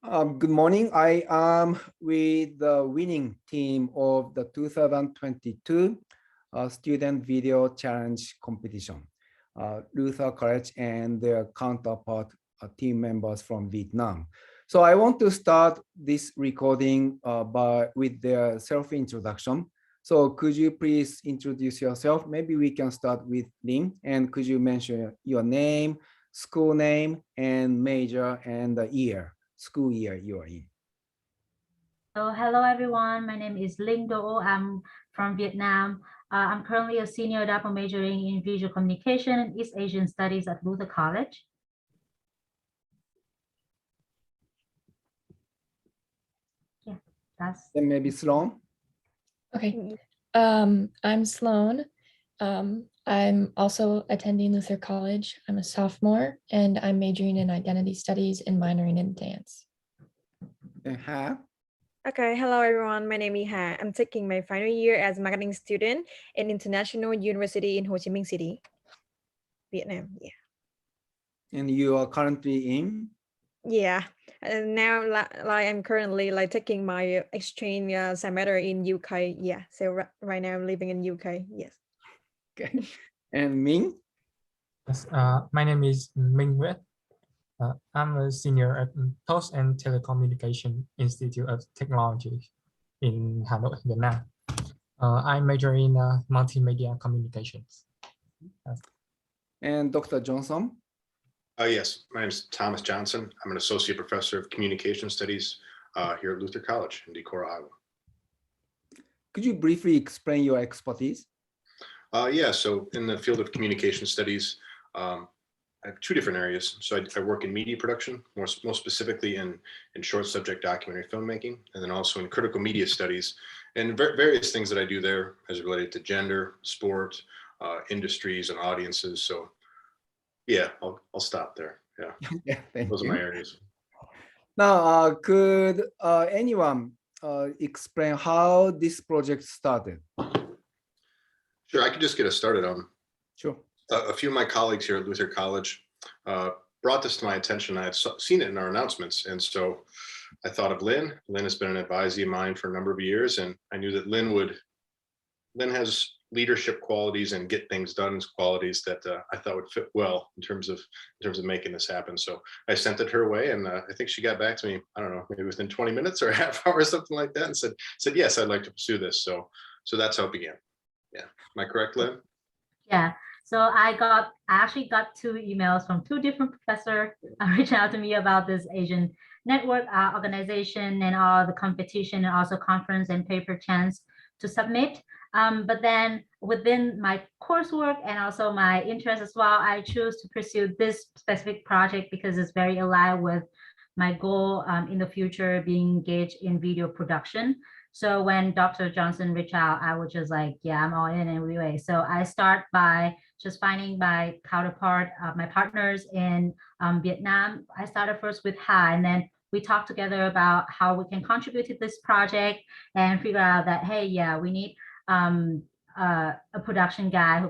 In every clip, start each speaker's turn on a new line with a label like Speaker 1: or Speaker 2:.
Speaker 1: Good morning. I am with the winning team of the 2022 Student Video Challenge competition. Luther College and their counterpart team members from Vietnam. So I want to start this recording with their self-introduction. So could you please introduce yourself? Maybe we can start with Lin, and could you mention your name, school name, and major and the year, school year you are in?
Speaker 2: So hello everyone, my name is Linh Do. I'm from Vietnam. I'm currently a senior double majoring in visual communication and East Asian studies at Luther College. Yeah, that's.
Speaker 1: Then maybe Sloan.
Speaker 3: Okay, I'm Sloan. I'm also attending Luther College. I'm a sophomore and I'm majoring in identity studies and minoring in dance.
Speaker 1: And Ha.
Speaker 4: Okay, hello everyone. My name is Ha. I'm taking my final year as marketing student in International University in Ho Chi Minh City, Vietnam. Yeah.
Speaker 1: And you are currently in?
Speaker 4: Yeah. And now I'm currently taking my exchange semester in UK. Yeah. So right now I'm living in UK. Yes.
Speaker 1: Okay. And Ming?
Speaker 5: Yes, my name is Minh Nguyệt. I'm a senior at Post and Telecommunication Institute of Technology in Hanoi, Vietnam. I major in multimedia communications.
Speaker 1: And Dr. Johnson?
Speaker 6: Yes, my name is Thomas Johnson. I'm an associate professor of communication studies here at Luther College in Decorah, Iowa.
Speaker 1: Could you briefly explain your expertise?
Speaker 6: Yeah, so in the field of communication studies, I have two different areas. So I work in media production, most specifically in short subject documentary filmmaking, and then also in critical media studies, and various things that I do there as related to gender, sport, industries, and audiences. So yeah, I'll stop there. Yeah,
Speaker 1: Yeah,
Speaker 6: those are my areas.
Speaker 1: Now, could anyone explain how this project started?
Speaker 6: Sure, I could just get us started on.
Speaker 1: Sure.
Speaker 6: A few of my colleagues here at Luther College brought this to my attention. I had seen it in our announcements. And so I thought of Lynn. Lynn has been an advisee of mine for a number of years. And I knew that Lynn has leadership qualities and get things done qualities that I thought would fit well in terms of making this happen. So I sent it her way, and I think she got back to me, I don't know, maybe within 20 minutes or a half hour or something like that, and said, yes, I'd like to pursue this. So that's how it began. Yeah. Am I correct, Lynn?
Speaker 2: Yeah. So I actually got 2 emails from 2 different professors reaching out to me about this Asian network organization and all the competition and also conference and paper chance to submit. But then within my coursework and also my interest as well, I choose to pursue this specific project because it's very aligned with my goal in the future, being engaged in video production. So when Dr. Johnson reached out, I was just like, yeah, I'm all in anyway. So I start by just finding my counterpart, my partners in Vietnam. I started first with Ha, and then we talked together about how we can contribute to this project and figure out that, hey, yeah, we need a production guy who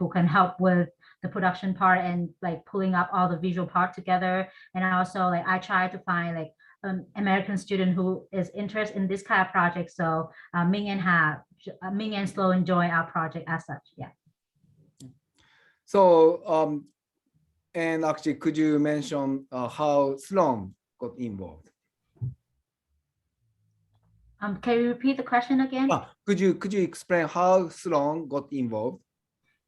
Speaker 2: can help with the production part and like pulling up all the visual part together. And also like I try to find like American student who is interested in this kind of project. So Ming and Sloan join our project as such. Yeah.
Speaker 1: So and actually, could you mention how Sloan got involved?
Speaker 2: Can you repeat the question again?
Speaker 1: Could you explain how Sloan got involved?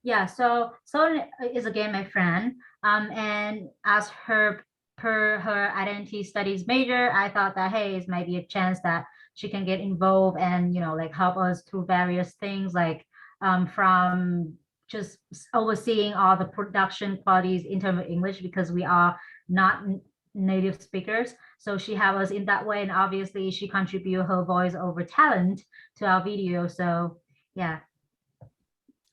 Speaker 2: Yeah, so Sloan is again my friend, and as per her identity studies major, I thought that hey, it might be a chance that she can get involved and like help us through various things like from just overseeing all the production qualities in terms of English because we are not native speakers. So she have us in that way, and obviously she contribute her voice over talent to our video. So yeah.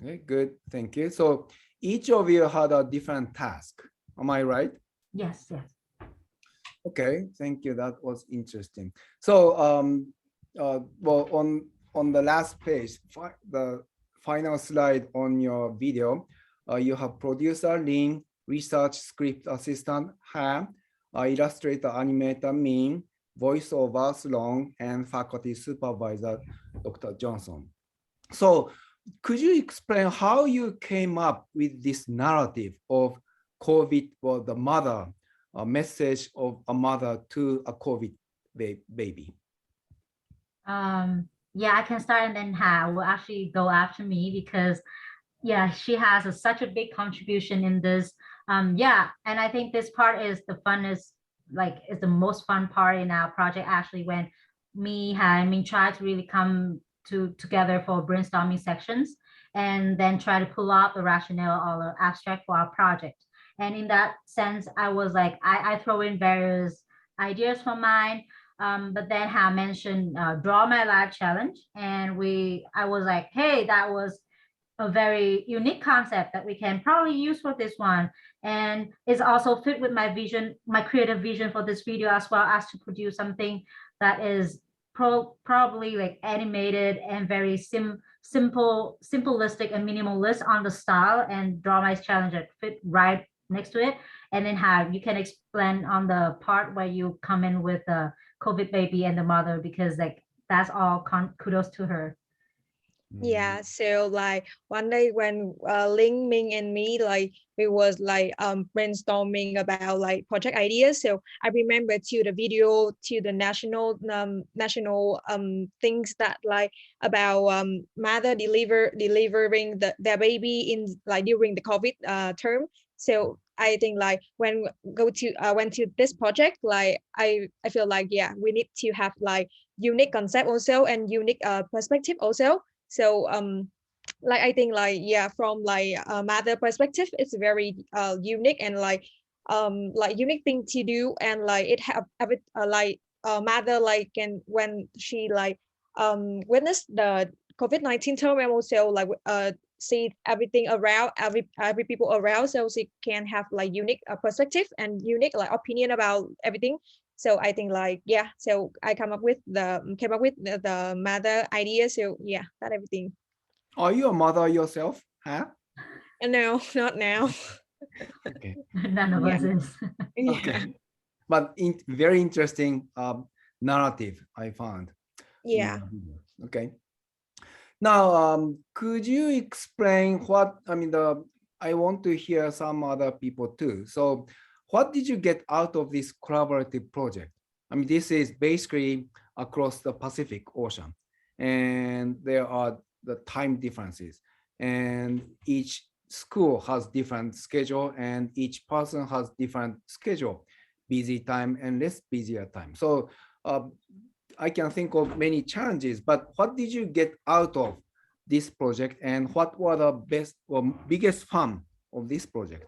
Speaker 1: Okay, good, thank you. So each of you had a different task. Am I right?
Speaker 2: Yes, yes.
Speaker 1: Okay, thank you. That was interesting. So well, on the last page, the final slide on your video, you have producer Lin, research script assistant Ha, illustrator animator Min, voiceover Sloan, and faculty supervisor Dr. Johnson. So could you explain how you came up with this narrative of COVID for the mother, a message of a mother to a COVID baby?
Speaker 2: Yeah, I can start and then Ha will actually go after me because yeah, she has such a big contribution in this. Yeah, and I think this part is the funnest, like is the most fun part in our project actually when me, Ha, and Ming try to really come together for brainstorming sections and then try to pull out the rationale or the abstract for our project. And in that sense, I was like, I throw in various ideas for mine. But then Ha mentioned draw my life challenge, and I was like, hey, that was a very unique concept that we can probably use for this one, and it's also fit with my vision, my creative vision for this video, as well as to produce something that is probably like animated and very simplistic and minimalist on the style, and draw my challenge that fit right next to it. And then have you can explain on the part where you come in with the COVID baby and the mother, because like that's all kudos to her.
Speaker 4: Yeah, so like one day when Ling, Ming, and me like we was like brainstorming about like project ideas. So I remember to the video to the national things that like about mother delivering their baby in like during the COVID term. So I think like when went to this project, like I feel like yeah, we need to have like unique concept also and unique perspective also. So like I think like yeah, from like a mother perspective, it's very unique and like unique thing to do, and like it have like mother like can when she like witness the COVID-19 term, and also like see everything around every people around, so she can have like unique perspective and unique like opinion about everything. So I think like yeah, so I came up with the mother idea. So yeah, that everything.
Speaker 1: Are you a mother yourself? Huh?
Speaker 4: And no, not now.
Speaker 1: Okay.
Speaker 2: None of
Speaker 4: Yeah.
Speaker 2: us is.
Speaker 4: Yeah.
Speaker 1: Okay. But very interesting narrative I found.
Speaker 4: Yeah.
Speaker 1: Okay. Now, could you explain what, I want to hear some other people too. So what did you get out of this collaborative project? I mean, this is basically across the Pacific Ocean, and there are the time differences, and each school has different schedule, and each person has different schedule, busy time and less busier time. So I can think of many challenges, but what did you get out of this project, and what were the best or biggest fun of this project?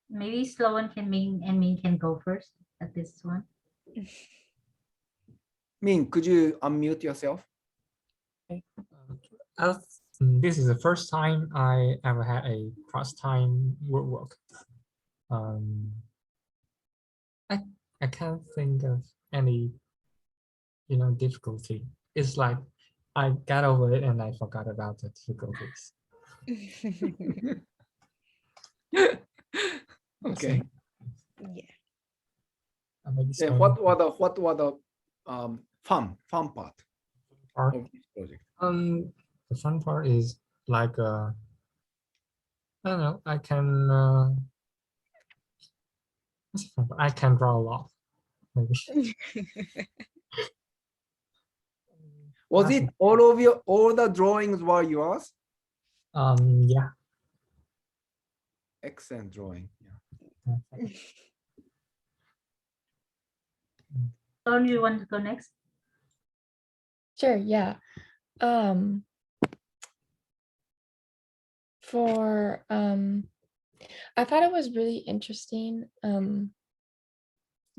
Speaker 2: Maybe Sloan can me can go first at this one.
Speaker 1: Min, could you unmute yourself?
Speaker 5: This is the first time I ever had a cross-time work. I can't think of any, difficulty. It's like I got over it and I forgot about the difficulties.
Speaker 1: Okay.
Speaker 4: Yeah.
Speaker 1: And what were the fun part
Speaker 5: part?
Speaker 1: of this project?
Speaker 5: The fun part is like I don't know. I can draw a lot. Maybe.
Speaker 1: Was it all the drawings were yours?
Speaker 5: Yeah.
Speaker 1: Excellent drawing. Yeah.
Speaker 2: Sloan, you want to go next?
Speaker 3: Sure, yeah. I thought it was really interesting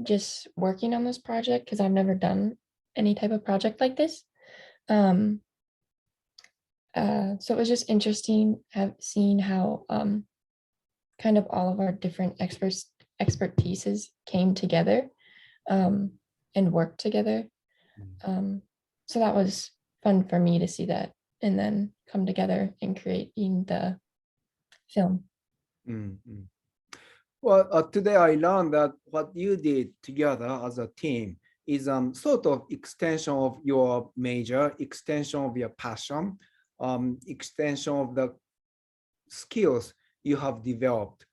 Speaker 3: just working on this project because I've never done any type of project like this. So it was just interesting seeing how kind of all of our different expertises came together and worked together. So that was fun for me to see that and then come together and creating the film.
Speaker 1: Well, today I learned that what you did together as a team is sort of extension of your major, extension of your passion, extension of the skills you have developed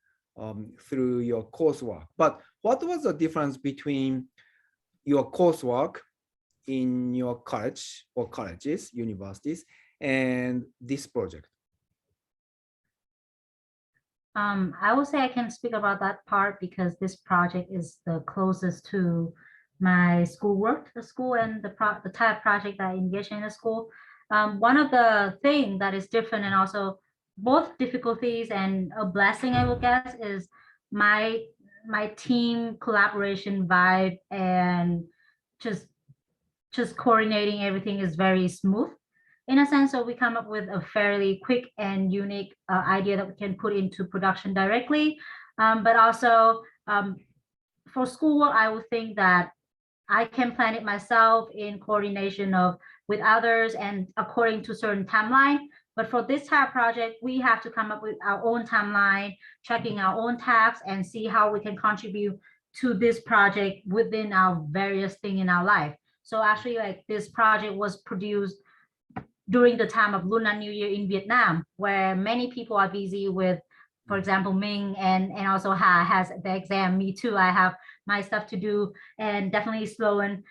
Speaker 1: through your coursework. But what was the difference between your coursework in your college or colleges, universities, and this project?
Speaker 2: I would say I can speak about that part because this project is the closest to my schoolwork, the school, and the type of project that I engage in the school. One of the things that is different and also both difficulties and a blessing, I would guess, is my team collaboration vibe and just coordinating everything is very smooth in a sense. So we come up with a fairly quick and unique idea that we can put into production directly. But also for schoolwork, I would think that I can plan it myself in coordination of with others and according to certain timeline. But for this type of project, we have to come up with our own timeline, checking our own tasks and see how we can contribute to this project within our various thing in our life. So actually like this project was produced during the time of Lunar New Year in Vietnam, where many people are busy with, for example, Ming and also has the exam. Me too. I have my stuff to do, and definitely Sloan.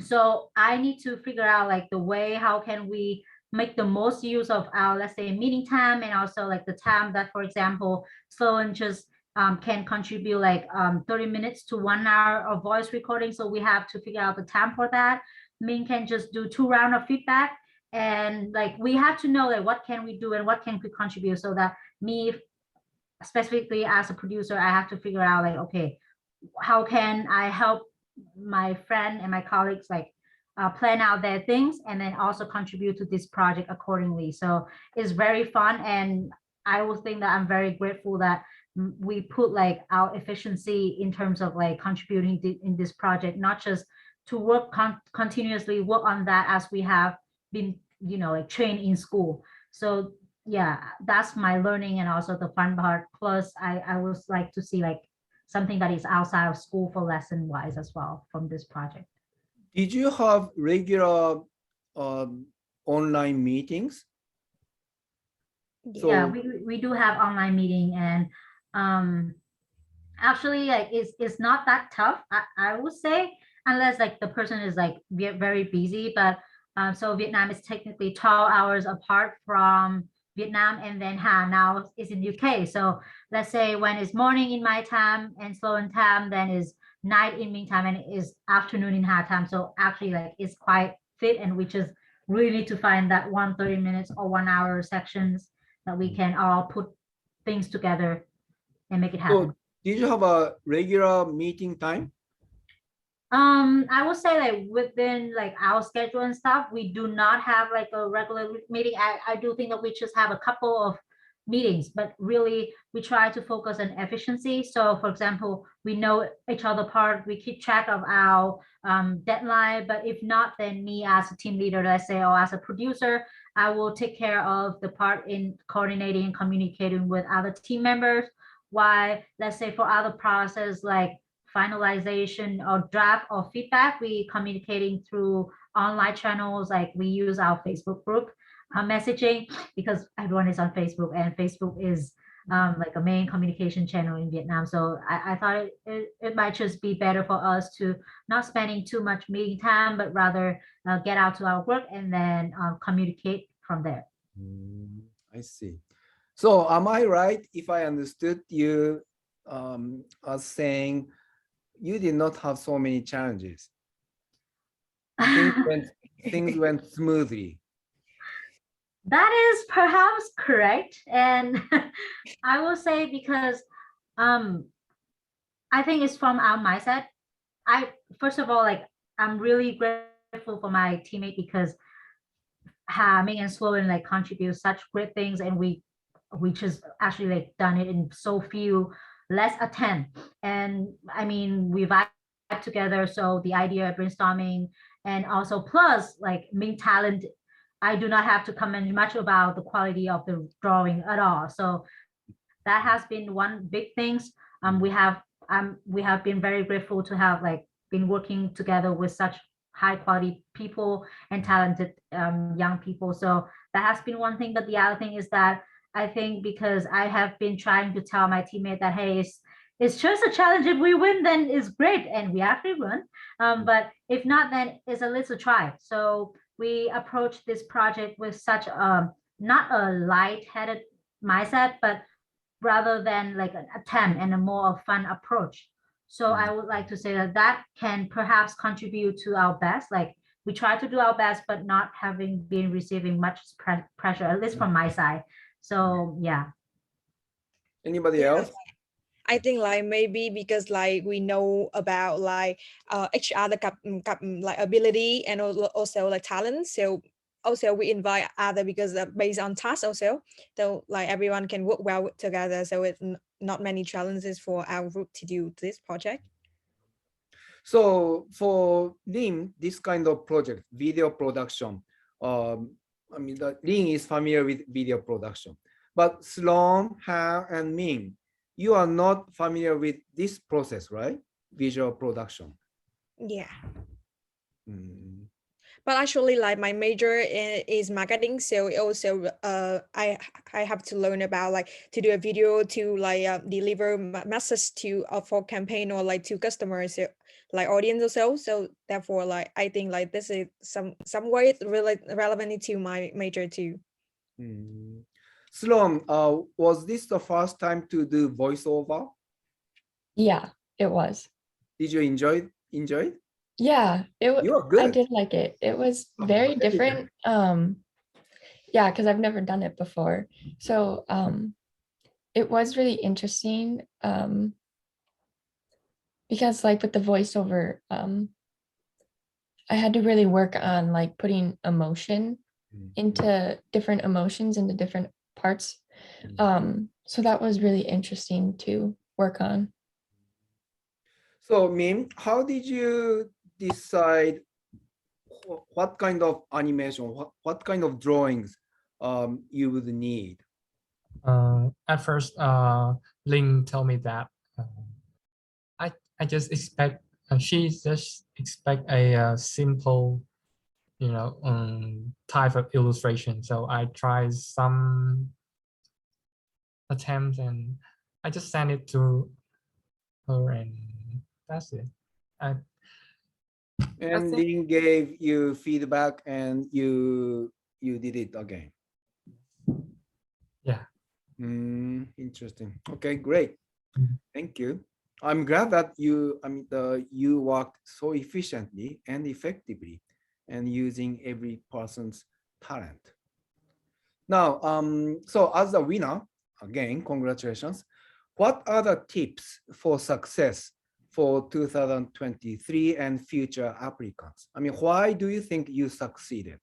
Speaker 2: So I need to figure out like the way how can we make the most use of our, let's say, meeting time, and also like the time that, for example, Sloan just can contribute like 30 minutes to 1 hour of voice recording. So we have to figure out the time for that. Ming can just do 2 rounds of feedback, and like we have to know like what can we do and what can we contribute, so that me specifically as a producer, I have to figure out like, okay, how can I help my friend and my colleagues like plan out their things and then also contribute to this project accordingly. So it's very fun, and I will think that I'm very grateful that we put like our efficiency in terms of like contributing in this project, not just to work continuously work on that as we have been, you know, like trained in school. So yeah, that's my learning and also the fun part. Plus I would like to see like something that is outside of school for lesson wise as well from this project.
Speaker 1: Did you have regular online meetings?
Speaker 2: Yeah, we do have online meeting, and actually like it's not that tough, I would say, unless like the person is like very busy. But so Vietnam is technically 12 hours apart from Vietnam, and then now is in UK. So let's say when it's morning in my time and Sloan time, then is night in Ming time, and it is afternoon in her time. So actually like it's quite fit, and we just really need to find that 30 minutes or 1 hour sections that we can all put things together and make it happen.
Speaker 1: So did you have a regular meeting time?
Speaker 2: I would say like within like our schedule and stuff, we do not have like a regular meeting. I do think that we just have a couple of meetings, but really we try to focus on efficiency. So for example, we know each other part, we keep track of our deadline, but if not, then me as a team leader, let's say, or as a producer, I will take care of the part in coordinating and communicating with other team members. Why, let's say for other process like finalization or draft or feedback, we communicating through online channels, like we use our Facebook group messaging, because everyone is on Facebook, and Facebook is like a main communication channel in Vietnam. So I thought it might just be better for us to not spending too much meeting time, but rather get out to our work and then communicate from there.
Speaker 1: I see. So am I right if I understood you as saying you did not have so many challenges? Things went smoothly.
Speaker 2: That is perhaps correct. And I will say because I think it's from our mindset. First of all, like I'm really grateful for my teammate, because Ming and Sloan like contribute such great things, and we just actually like done it in so few less attempt. And I mean, we vibe together, so the idea brainstorming, and also plus like Ming talent, I do not have to comment much about the quality of the drawing at all. So that has been one big things. We have been very grateful to have like been working together with such high quality people and talented young people. So that has been one thing. But the other thing is that I think because I have been trying to tell my teammate that, hey, it's just a challenge. If we win, then it's great. And we actually won. But if not, then it's a little try. So we approach this project with such not a light-headed mindset, but rather than like an attempt and a more fun approach. So I would like to say that that can perhaps contribute to our best. Like we try to do our best, but not having been receiving much pressure, at least from my side. So yeah.
Speaker 1: Anybody
Speaker 4: Yeah,
Speaker 1: else?
Speaker 4: I think like maybe because like we know about like each other like ability and also like talent. So also we invite other because based on task also. So like everyone can work well together. So it's not many challenges for our group to do this project.
Speaker 1: So for Lim, this kind of project, video production, I mean, Lim is familiar with video production, but Sloan, Ha, and Ming, you are not familiar with this process, right? Visual production.
Speaker 4: Yeah.
Speaker 1: Mm.
Speaker 4: But actually like my major is marketing, so also I have to learn about like to do a video to like deliver message to for campaign or like to customers, like audience also. So therefore like I think like this is some way really relevant to my major too.
Speaker 1: Mm. Sloan, was this the first time to do voiceover?
Speaker 3: Yeah, it was.
Speaker 1: Did you enjoy it?
Speaker 3: Yeah,
Speaker 1: You are
Speaker 3: I
Speaker 1: good.
Speaker 3: did like it. It was
Speaker 1: Oh,
Speaker 3: very
Speaker 1: very
Speaker 3: different. Yeah, because I've never done it before. So it was really interesting. Because like with the voiceover, I had to really work on like putting emotion into different emotions into different parts. So that was really interesting to work on.
Speaker 1: So, Mim, how did you decide what kind of animation, what kind of drawings you would need?
Speaker 5: At first, Ling told me that I just expect she just expect a simple, type of illustration. So I tried some attempts and I just sent it to her, and that's it. I
Speaker 1: And
Speaker 5: think
Speaker 1: Lin gave you feedback and you did it again.
Speaker 5: yeah.
Speaker 1: Interesting. Okay, great.
Speaker 5: Mhm.
Speaker 1: Thank you. I'm glad that you worked so efficiently and effectively and using every person's talent. Now, so as a winner, again, congratulations. What are the tips for success for 2023 and future applicants? I mean, why do you think you succeeded?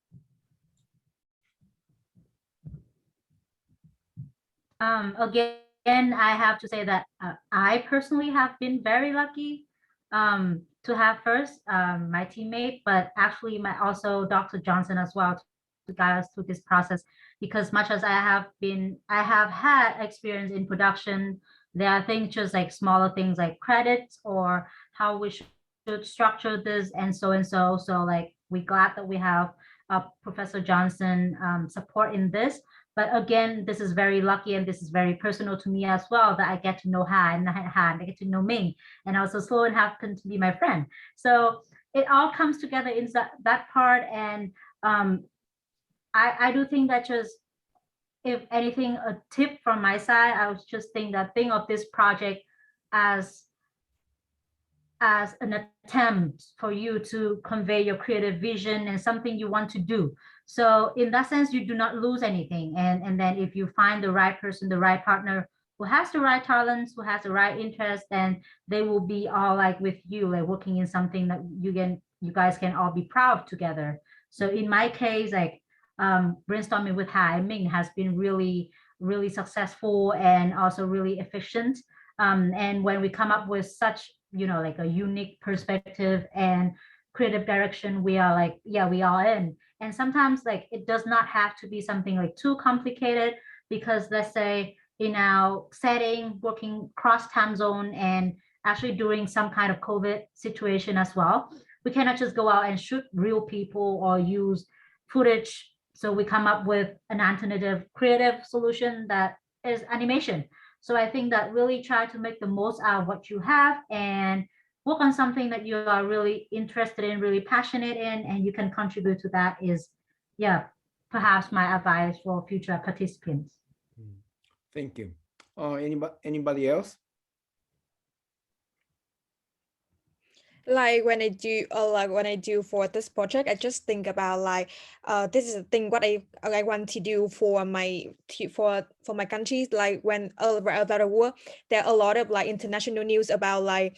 Speaker 2: Again, I have to say that I personally have been very lucky to have first my teammate, but actually my also Dr. Johnson as well to guide us through this process. Because much as I have had experience in production, there are things just like smaller things like credits or how we should structure this and so and so. So like we're glad that we have Professor Johnson support in this. But again, this is very lucky and this is very personal to me as well that I get to know Han and I get to know Ming, and also Sloan happened to be my friend. So it all comes together in that part. And I do think that just, if anything, a tip from my side, I was just think of this project as an attempt for you to convey your creative vision and something you want to do. So in that sense, you do not lose anything. And then if you find the right person, the right partner who has the right talents, who has the right interest, then they will be all like with you, like working in something that you guys can all be proud of together. So in my case, like brainstorming with Hai Ming has been really, really successful and also really efficient. And when we come up with such, like a unique perspective and creative direction, we are like, yeah, we are in. And sometimes like it does not have to be something like too complicated, because let's say in our setting, working cross time zone, and actually during some kind of COVID situation as well. We cannot just go out and shoot real people or use footage. So we come up with an alternative creative solution that is animation. So I think that really try to make the most out of what you have and work on something that you are really interested in, really passionate in, and you can contribute to that is, yeah, perhaps my advice for future participants.
Speaker 1: Thank you. Anybody else?
Speaker 4: Like when I do for this project, I just think about like this is the thing what I want to do for my country. Like when around the world, there are a lot of like international news about like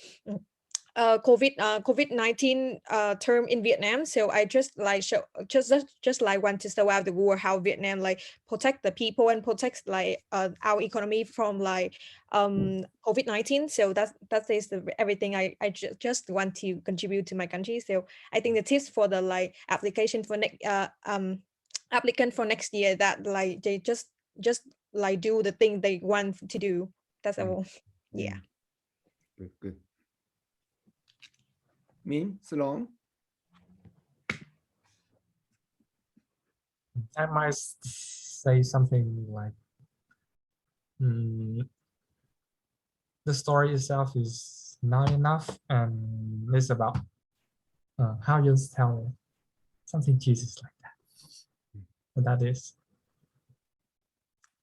Speaker 4: COVID-19 term in Vietnam. So I just like just like want to show out the world how Vietnam like protect the people and protect like our economy from like COVID-19. So that is everything I just want to contribute to my country. So I think the tips for the like application for next applicant for next year, that like they just like do the thing they want to do. That's all. Yeah.
Speaker 1: Good. Min, Sloan?
Speaker 5: I might say something like, the story itself is not enough, and it's about how you tell it. Something Jesus like that. And that is.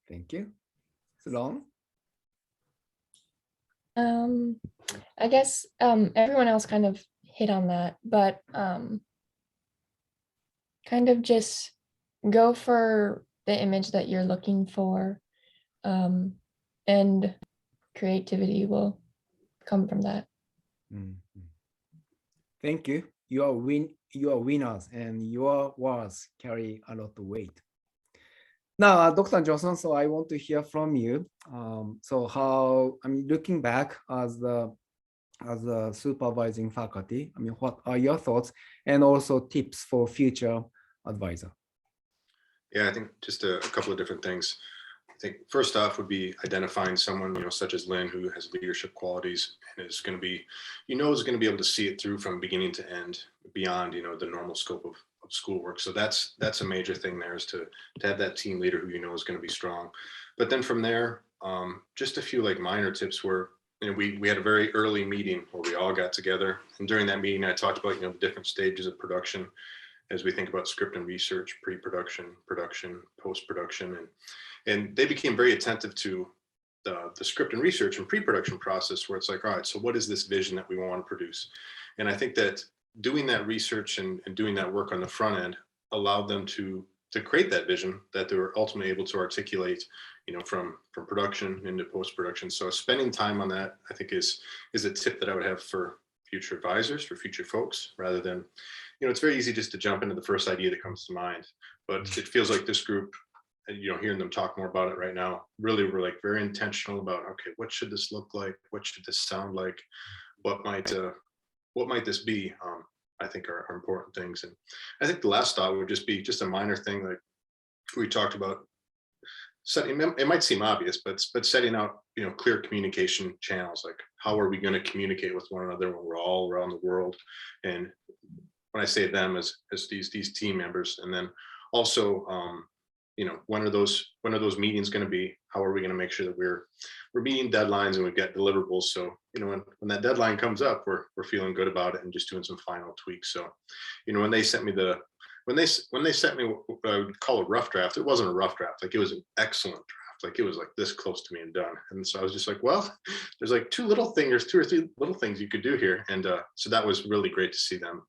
Speaker 1: Thank you. Sloan?
Speaker 3: I guess everyone else kind of hit on that, but kind of just go for the image that you're looking for, and creativity will come from that.
Speaker 1: Thank you. You are winners, and your words carry a lot of weight. Now, Dr. Johnson, so I want to hear from you. So how, I mean, looking back as the supervising faculty, I mean, what are your thoughts and also tips for future advisor?
Speaker 6: Yeah, I think just a couple of different things. I think first off would be identifying someone, such as Lynn, who has leadership qualities and is going to be, is going to be able to see it through from beginning to end beyond, the normal scope of schoolwork. So that's a major thing there, is to have that team leader who is going to be strong. But then from there, just a few like minor tips were, we had a very early meeting where we all got together, and during that meeting I talked about the different stages of production as we think about script and research, pre-production, production, post-production, and they became very attentive to the script and research and pre-production process, where it's like, all right, so what is this vision that we want to produce? And I think that doing that research and doing that work on the front end allowed them to create that vision that they were ultimately able to articulate, from production into post-production. So spending time on that, I think, is a tip that I would have for future advisors, for future folks, rather than, it's very easy just to jump into the first idea that comes to mind. But it feels like this group, hearing them talk more about it right now, really were like very intentional about, okay, what should this look like? What should this sound like? What might this be? I think are important things. And I think the last thought would just be just a minor thing, like we talked about setting, it might seem obvious, but setting out, clear communication channels, like how are we going to communicate with one another when we're all around the world? And when I say them as these team members, and then also, when are those meetings going to be? How are we going to make sure that we're meeting deadlines and we've got deliverables? So, when that deadline comes up, we're feeling good about it and just doing some final tweaks. So, when they sent me when they sent me what I would call a rough draft, it wasn't a rough draft. Like, it was an excellent draft. Like, it was like this close to being done. And so I was just like, well, there's like two or three little things you could do here. And so that was really great to see them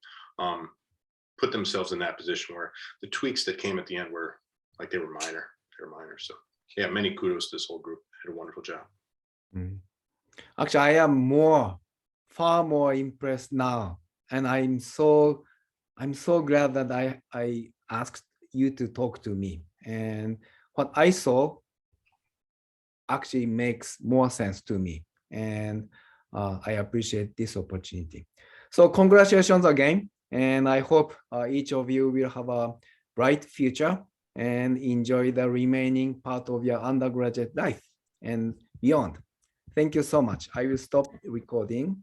Speaker 6: put themselves in that position where the tweaks that came at the end were like, they were minor. So yeah, many kudos to this whole group. They did a wonderful job.
Speaker 1: Actually, I am far more impressed now, and I'm so glad that I asked you to talk to me, and what I saw actually makes more sense to me, and I appreciate this opportunity. So congratulations again, and I hope each of you will have a bright future and enjoy the remaining part of your undergraduate life. and beyond. Thank you so much. I will stop recording.